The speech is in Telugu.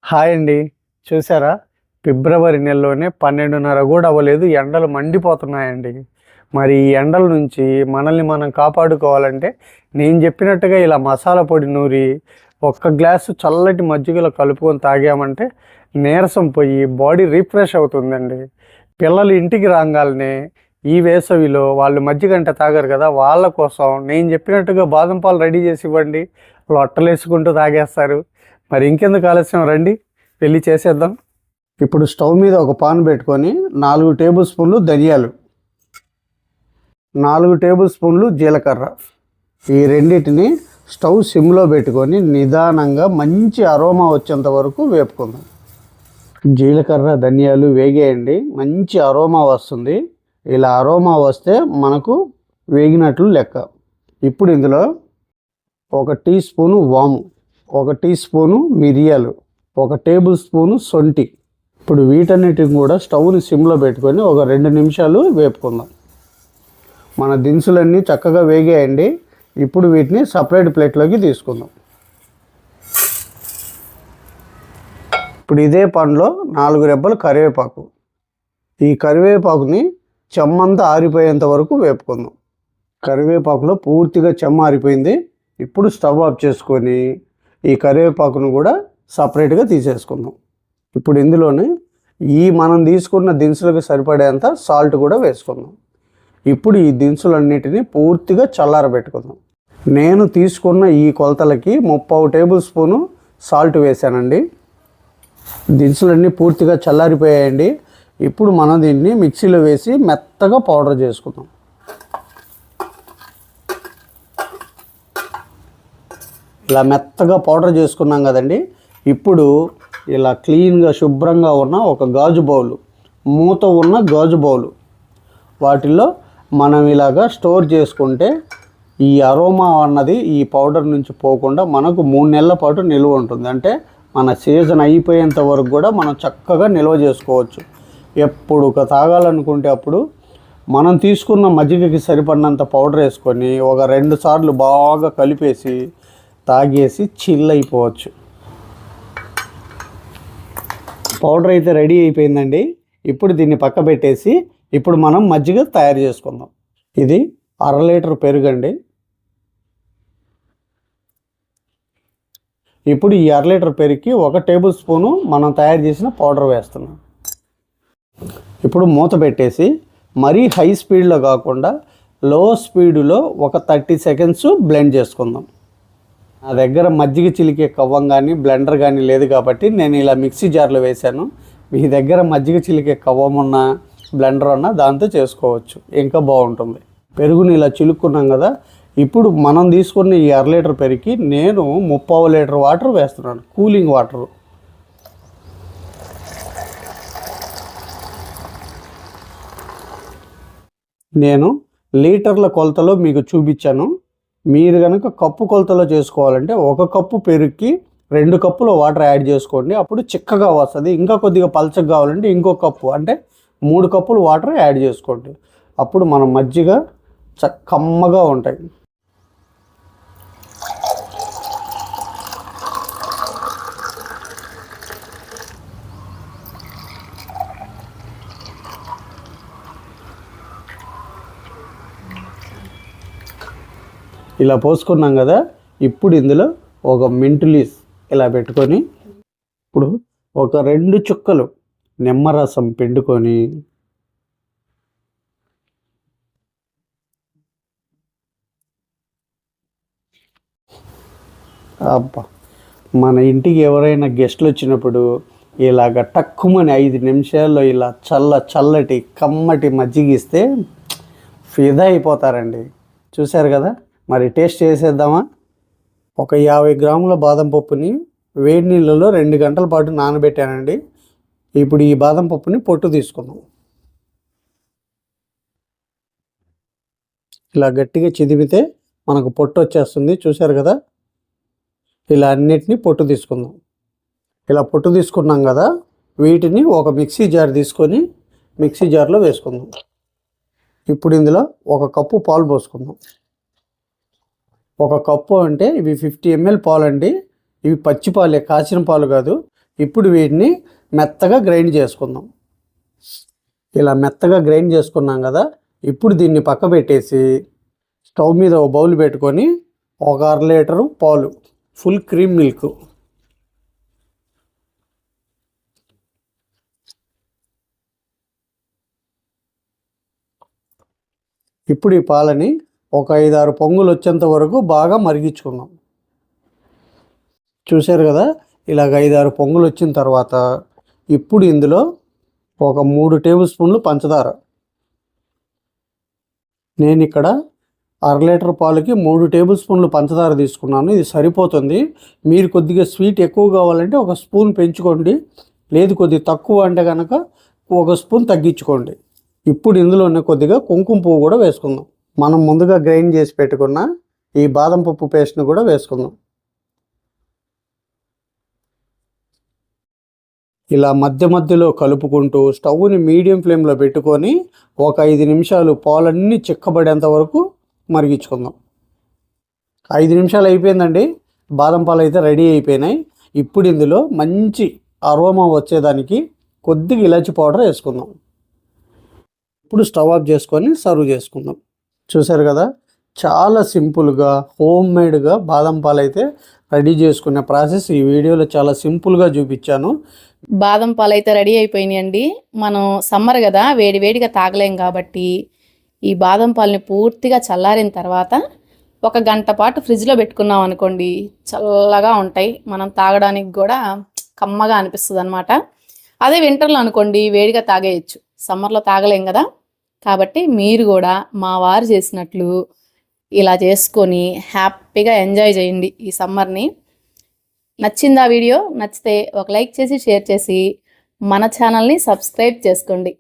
హాయ్ అండి. చూసారా? ఫిబ్రవరి నెలలోనే 12:30 కూడా అవ్వలేదు. ఎండలు మండిపోతున్నాయండి. మరి ఈ ఎండల నుంచి మనల్ని మనం కాపాడుకోవాలంటే నేను చెప్పినట్టుగా ఇలా మసాలా పొడి నూరి ఒక్క గ్లాసు చల్లటి మజ్జిగలో కలుపుకొని తాగామంటే నీరసం పోయి బాడీ రిఫ్రెష్ అవుతుందండి. పిల్లలు ఇంటికి రాగానే ఈ వేసవిలో వాళ్ళు మజ్జిగ అంటే తాగరు కదా, వాళ్ళ కోసం నేను చెప్పినట్టుగా బాదం పాలు రెడీ చేసి ఇవ్వండి. లొట్టలేసుకుంటూ తాగేస్తారు. మరి ఇంకెందుకు ఆలస్యం, రండి వెళ్ళి చేసేద్దాం. ఇప్పుడు స్టవ్ మీద ఒక పాన్ పెట్టుకొని 4 టేబుల్ స్పూన్లు ధనియాలు, 4 టేబుల్ స్పూన్లు జీలకర్ర, ఈ రెండింటిని స్టవ్ సిమ్లో పెట్టుకొని నిదానంగా మంచి అరోమా వచ్చేంత వరకు వేపుకుందాం. జీలకర్ర ధనియాలు వేగేయండి, మంచి అరోమా వస్తుంది. ఇలా అరోమా వస్తే మనకు వేగినట్లు లెక్క. ఇప్పుడు ఇందులో 1 టీ స్పూను వాము, 1 టీ స్పూను మిరియాలు, 1 టేబుల్ స్పూను సొంటి. ఇప్పుడు వీటన్నిటిని కూడా స్టవ్ని సిమ్లో పెట్టుకొని ఒక 2 నిమిషాలు వేపుకుందాం. మన దినుసులన్నీ చక్కగా వేగాయండి. ఇప్పుడు వీటిని సపరేట్ ప్లేట్లోకి తీసుకుందాం. ఇప్పుడు ఇదే పాన్లో 4 రెబ్బలు కరివేపాకు, ఈ కరివేపాకుని చెమ్మంతా ఆరిపోయేంత వరకు వేపుకుందాం. కరివేపాకులో పూర్తిగా చెమ్మ ఆరిపోయింది. ఇప్పుడు స్టవ్ ఆఫ్ చేసుకొని ఈ కరివేపాకును కూడా సపరేట్గా తీసేసుకుందాం. ఇప్పుడు ఇందులోనే మనం తీసుకున్న దినుసులకు సరిపడేంత సాల్ట్ కూడా వేసుకుందాం. ఇప్పుడు ఈ దినుసులన్నిటిని పూర్తిగా చల్లారబెట్టుకుందాం. నేను తీసుకున్న ఈ కొలతలకి 30 టేబుల్ స్పూను సాల్ట్ వేసానండి. దినుసులన్నీ పూర్తిగా చల్లారిపోయాయండి. ఇప్పుడు మనం దీన్ని మిక్సీలో వేసి మెత్తగా పౌడర్ చేసుకుందాం. ఇలా మెత్తగా పౌడర్ చేసుకున్నాం కదండి. ఇప్పుడు ఇలా క్లీన్గా శుభ్రంగా ఉన్న ఒక గాజు బౌలు, మూత ఉన్న గాజు బౌలు, వాటిల్లో మనం ఇలాగా స్టోర్ చేసుకుంటే ఈ అరోమా అన్నది ఈ పౌడర్ నుంచి పోకుండా మనకు 3 నెలల పాటు నిల్వ ఉంటుంది. అంటే మన సీజన్ అయిపోయేంత వరకు కూడా మనం చక్కగా నిల్వ చేసుకోవచ్చు. ఎప్పుడు తాగాలనుకుంటే అప్పుడు మనం తీసుకున్న మజ్జిగకి సరిపడినంత పౌడర్ వేసుకొని ఒక 2 సార్లు బాగా కలిపేసి తాగేసి చిల్ అయిపోవచ్చు. పౌడర్ అయితే రెడీ అయిపోయిందండి. ఇప్పుడు దీన్ని పక్క పెట్టేసి ఇప్పుడు మనం మజ్జిగ తయారు చేసుకుందాం. ఇది 1/2 లీటర్ పెరుగండి. ఇప్పుడు ఈ 1/2 లీటర్ పెరుగుకి 1 టేబుల్ స్పూను మనం తయారు చేసిన పౌడర్ వేస్తున్నాం. ఇప్పుడు మూత పెట్టేసి మరీ హై స్పీడ్లో కాకుండా లో స్పీడ్లో ఒక 30 సెకండ్స్ బ్లెండ్ చేసుకుందాం. నా దగ్గర మజ్జిగ చిలికే కవ్వం కానీ బ్లెండర్ కానీ లేదు కాబట్టి నేను ఇలా మిక్సీ జార్లో వేశాను. మీ దగ్గర మజ్జిగ చిలికే కవ్వం ఉన్న బ్లెండర్ ఉన్న దాంతో చేసుకోవచ్చు, ఇంకా బాగుంటుంది. పెరుగుని ఇలా చిలుక్కున్నాం కదా. ఇప్పుడు మనం తీసుకున్న ఈ 1/2 లీటర్ పెరుగుకి నేను 30 లీటర్ వాటర్ వేస్తున్నాను, కూలింగ్ వాటరు. నేను లీటర్ల కొలతలో మీకు చూపించాను. మీరు కనుక కప్పు కొలతలో చేసుకోవాలంటే 1 కప్పు పెరుగుకి 2 కప్పుల వాటర్ యాడ్ చేసుకోండి. అప్పుడు చిక్కగా వస్తుంది. ఇంకా కొద్దిగా పలచగా కావాలంటే ఇంకో కప్పు, అంటే 3 కప్పులు వాటర్ యాడ్ చేసుకోండి. అప్పుడు మన మజ్జిగ కమ్మగా ఉంటాయి. ఇలా పోసుకున్నాం కదా. ఇప్పుడు ఇందులో ఒక మింట్ లీస్ ఇలా పెట్టుకొని ఇప్పుడు ఒక 2 చుక్కలు నిమ్మరసం పిండుకొని మన ఇంటికి ఎవరైనా గెస్ట్లు వచ్చినప్పుడు ఇలాగ టక్కుమని 5 నిమిషాల్లో ఇలా చల్లటి కమ్మటి మజ్జిగ ఇస్తే ఫిదా అయిపోతారండి. చూశారు కదా. మరి టేస్ట్ చేసేద్దామా? ఒక 50 గ్రాముల బాదం పప్పుని వేడి నీళ్ళలో 2 గంటల పాటు నానబెట్టానండి. ఇప్పుడు ఈ బాదం పప్పుని పొట్టు తీసుకుందాం. ఇలా గట్టిగా చిదిమితే మనకు పొట్టు వచ్చేస్తుంది. చూశారు కదా. ఇలా అన్నిటినీ పొట్టు తీసుకుందాం. ఇలా పొట్టు తీసుకున్నాం కదా. వీటిని ఒక మిక్సీ జార్ తీసుకొని మిక్సీ జార్లో వేసుకుందాం. ఇప్పుడు ఇందులో 1 కప్పు పాలు పోసుకుందాం. 1 కప్పు అంటే ఇవి 50 ml పాలు అండి. ఇవి పచ్చి పాలే, కాచిన పాలు కాదు. ఇప్పుడు వీటిని మెత్తగా గ్రైండ్ చేసుకుందాం. ఇలా మెత్తగా గ్రైండ్ చేసుకున్నాం కదా, ఇప్పుడు దీన్ని పక్క పెట్టేసి స్టవ్ మీద ఒక బౌల్ పెట్టుకొని ఒక 1/2 లీటరు పాలు, ఫుల్ క్రీమ్ మిల్క్, ఇప్పుడు ఈ పాలని ఒక 5-6 పొంగులు వచ్చేంత వరకు బాగా మరిగించుకుందాం. చూశారు కదా, ఇలాగ 5-6 పొంగులు వచ్చిన తర్వాత ఇప్పుడు ఇందులో ఒక 3 టేబుల్ స్పూన్లు పంచదార. నేను ఇక్కడ 1/2 లీటర్ పాలకి 3 టేబుల్ స్పూన్లు పంచదార తీసుకున్నాను. ఇది సరిపోతుంది. మీరు కొద్దిగా స్వీట్ ఎక్కువ కావాలంటే ఒక స్పూన్ పెంచుకోండి, లేదు కొద్దిగా తక్కువ అంటే కనుక ఒక స్పూన్ తగ్గించుకోండి. ఇప్పుడు ఇందులోనే కొద్దిగా కుంకుమ పువ్వు కూడా వేసుకుందాం. మనం ముందుగా గ్రైండ్ చేసి పెట్టుకున్న ఈ బాదం పప్పు పేస్ట్ని కూడా వేసుకుందాం. ఇలా మధ్య మధ్యలో కలుపుకుంటూ స్టవ్ని మీడియం ఫ్లేమ్లో పెట్టుకొని ఒక 5 నిమిషాలు పాలన్నీ చిక్కబడేంత వరకు మరిగించుకుందాం. 5 నిమిషాలు అయిపోయిందండి. బాదం పాలు అయితే రెడీ అయిపోయినాయి. ఇప్పుడు ఇందులో మంచి అరోమా వచ్చేదానికి కొద్దిగా ఇలాచి పౌడర్ వేసుకుందాం. ఇప్పుడు స్టవ్ ఆఫ్ చేసుకొని సర్వ్ చేసుకుందాం. చూసారు కదా, చాలా సింపుల్గా హోమ్ మేడ్గా బాదం పాలు అయితే రెడీ చేసుకునే ప్రాసెస్ ఈ వీడియోలో చాలా సింపుల్గా చూపించాను. బాదం పాలు అయితే రెడీ అయిపోయినాయండి. మనం సమ్మర్ కదా, వేడి వేడిగా తాగలేం కాబట్టి ఈ బాదం పాలని పూర్తిగా చల్లారిన తర్వాత 1 గంట పాటు ఫ్రిడ్జ్లో పెట్టుకున్నాం అనుకోండి, చల్లగా ఉంటాయి. మనం తాగడానికి కూడా కమ్మగా అనిపిస్తుంది అనమాట. అదే వింటర్లో అనుకోండి వేడిగా తాగేయచ్చు, సమ్మర్లో తాగలేం కదా. కాబట్టి మీరు కూడా మా వారు చేసినట్లు ఇలా చేసుకొని హ్యాపీగా ఎంజాయ్ చేయండి ఈ సమ్మర్ని. నచ్చిందా వీడియో? నచ్చితే ఒక లైక్ చేసి షేర్ చేసి మన ఛానల్ని సబ్స్క్రైబ్ చేసుకోండి.